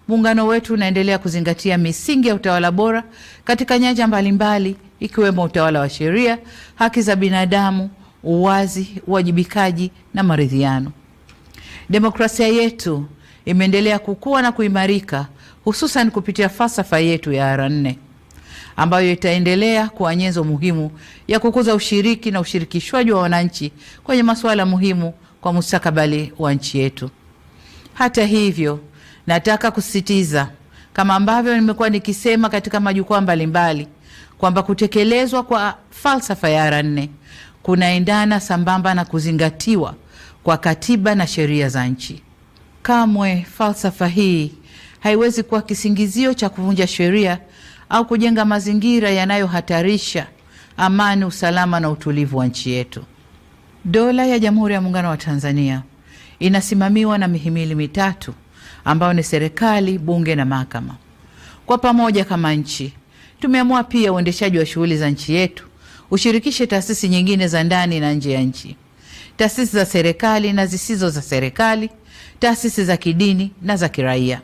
muungano wetu unaendelea kuzingatia misingi ya utawala bora katika nyanja mbalimbali ikiwemo utawala wa sheria, haki za binadamu, uwazi, uwajibikaji na maridhiano. Demokrasia yetu imeendelea kukua na kuimarika, hususan kupitia falsafa yetu ya R4 ambayo itaendelea kuwa nyenzo muhimu ya kukuza ushiriki na ushirikishwaji wa wananchi kwenye masuala muhimu kwa mustakabali wa nchi yetu. Hata hivyo, nataka kusisitiza kama ambavyo nimekuwa nikisema katika majukwaa mbalimbali kwamba kutekelezwa kwa falsafa ya R4 kunaendana sambamba na kuzingatiwa kwa katiba na sheria za nchi. Kamwe falsafa hii haiwezi kuwa kisingizio cha kuvunja sheria au kujenga mazingira yanayohatarisha amani, usalama na utulivu wa nchi yetu. Dola ya Jamhuri ya Muungano wa Tanzania inasimamiwa na mihimili mitatu ambayo ni serikali, bunge na mahakama. Kwa pamoja kama nchi, tumeamua pia uendeshaji wa shughuli za nchi yetu ushirikishe taasisi nyingine za ndani na nje ya nchi, taasisi za serikali na zisizo za serikali, taasisi za kidini na za kiraia.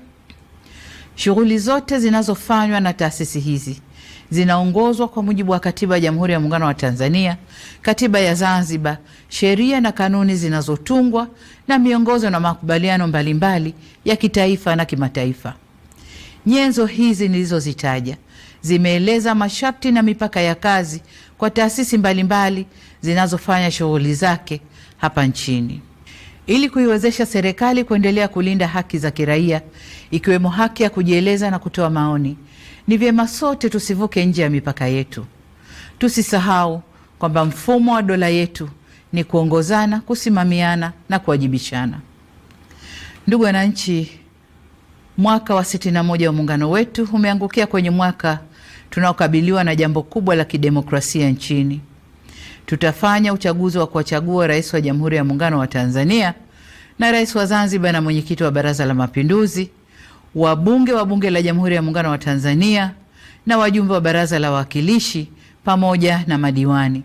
Shughuli zote zinazofanywa na taasisi hizi zinaongozwa kwa mujibu wa Katiba ya Jamhuri ya Muungano wa Tanzania, Katiba ya Zanzibar, sheria na kanuni zinazotungwa na miongozo na makubaliano mbalimbali ya kitaifa na kimataifa. Nyenzo hizi nilizozitaja zimeeleza masharti na mipaka ya kazi kwa taasisi mbalimbali zinazofanya shughuli zake hapa nchini. Ili kuiwezesha serikali kuendelea kulinda haki za kiraia ikiwemo haki ya kujieleza na kutoa maoni, ni vyema sote tusivuke nje ya mipaka yetu. Tusisahau kwamba mfumo wa dola yetu ni kuongozana, kusimamiana na kuwajibishana. Ndugu wananchi, mwaka wa 61 wa muungano wetu umeangukia kwenye mwaka tunaokabiliwa na jambo kubwa la kidemokrasia nchini. Tutafanya uchaguzi wa kuwachagua rais wa Jamhuri ya Muungano wa Tanzania na rais wa Zanzibar na mwenyekiti wa Baraza la Mapinduzi, wabunge wa Bunge la Jamhuri ya Muungano wa Tanzania na wajumbe wa Baraza la Wawakilishi pamoja na madiwani.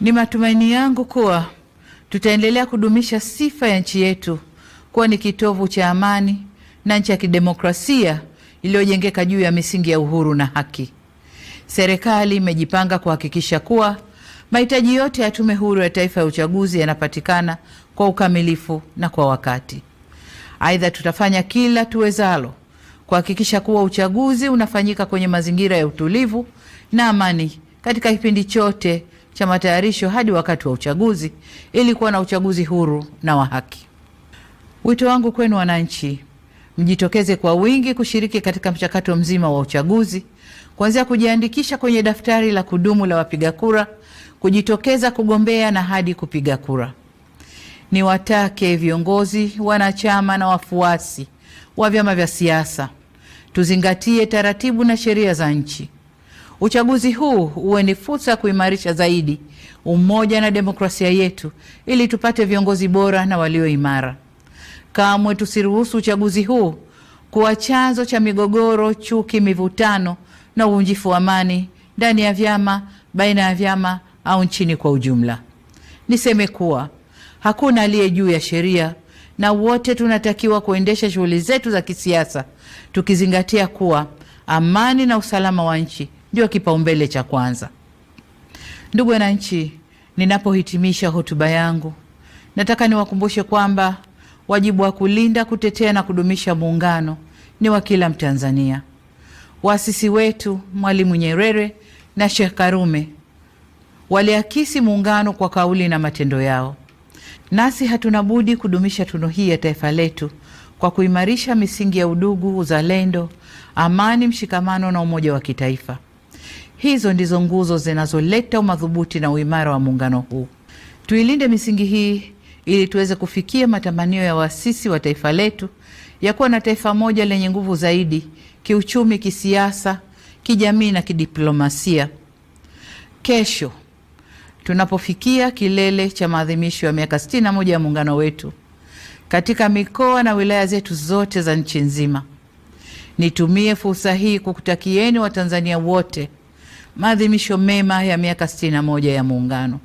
Ni matumaini yangu kuwa tutaendelea kudumisha sifa ya nchi yetu kuwa ni kitovu cha amani na nchi ya kidemokrasia iliyojengeka juu ya misingi ya uhuru na haki. Serikali imejipanga kuhakikisha kuwa mahitaji yote ya Tume Huru ya Taifa ya Uchaguzi yanapatikana kwa ukamilifu na kwa wakati. Aidha, tutafanya kila tuwezalo kuhakikisha kuwa uchaguzi unafanyika kwenye mazingira ya utulivu na amani katika kipindi chote cha matayarisho hadi wakati wa uchaguzi ili kuwa na uchaguzi huru na wa haki. Wito wangu kwenu wananchi, mjitokeze kwa wingi kushiriki katika mchakato mzima wa uchaguzi, kuanzia kujiandikisha kwenye daftari la kudumu la wapiga kura, kujitokeza kugombea na hadi kupiga kura. Niwatake viongozi, wanachama na wafuasi wa vyama vya siasa tuzingatie taratibu na sheria za nchi. Uchaguzi huu uwe ni fursa ya kuimarisha zaidi umoja na demokrasia yetu ili tupate viongozi bora na walio imara. Kamwe tusiruhusu uchaguzi huu kuwa chanzo cha migogoro, chuki, mivutano na uvunjifu wa amani ndani ya vyama, baina ya vyama au nchini kwa ujumla. Niseme kuwa hakuna aliye juu ya sheria na wote tunatakiwa kuendesha shughuli zetu za kisiasa tukizingatia kuwa amani na usalama wa nchi ndio kipaumbele cha kwanza. Ndugu wananchi, ninapohitimisha hotuba yangu, nataka niwakumbushe kwamba wajibu wa kulinda, kutetea na kudumisha muungano ni wa kila Mtanzania. Waasisi wetu Mwalimu Nyerere na Sheikh Karume waliakisi muungano kwa kauli na matendo yao. Nasi hatuna budi kudumisha tunu hii ya taifa letu kwa kuimarisha misingi ya udugu, uzalendo, amani, mshikamano na umoja wa kitaifa. Hizo ndizo nguzo zinazoleta umadhubuti na uimara wa muungano huu. Tuilinde misingi hii ili tuweze kufikia matamanio ya waasisi wa taifa letu ya kuwa na taifa moja lenye nguvu zaidi kiuchumi, kisiasa, kijamii na kidiplomasia. Kesho tunapofikia kilele cha maadhimisho ya miaka 61 ya muungano wetu katika mikoa na wilaya zetu zote za nchi nzima, nitumie fursa hii kukutakieni Watanzania wote maadhimisho mema ya miaka 61 ya muungano.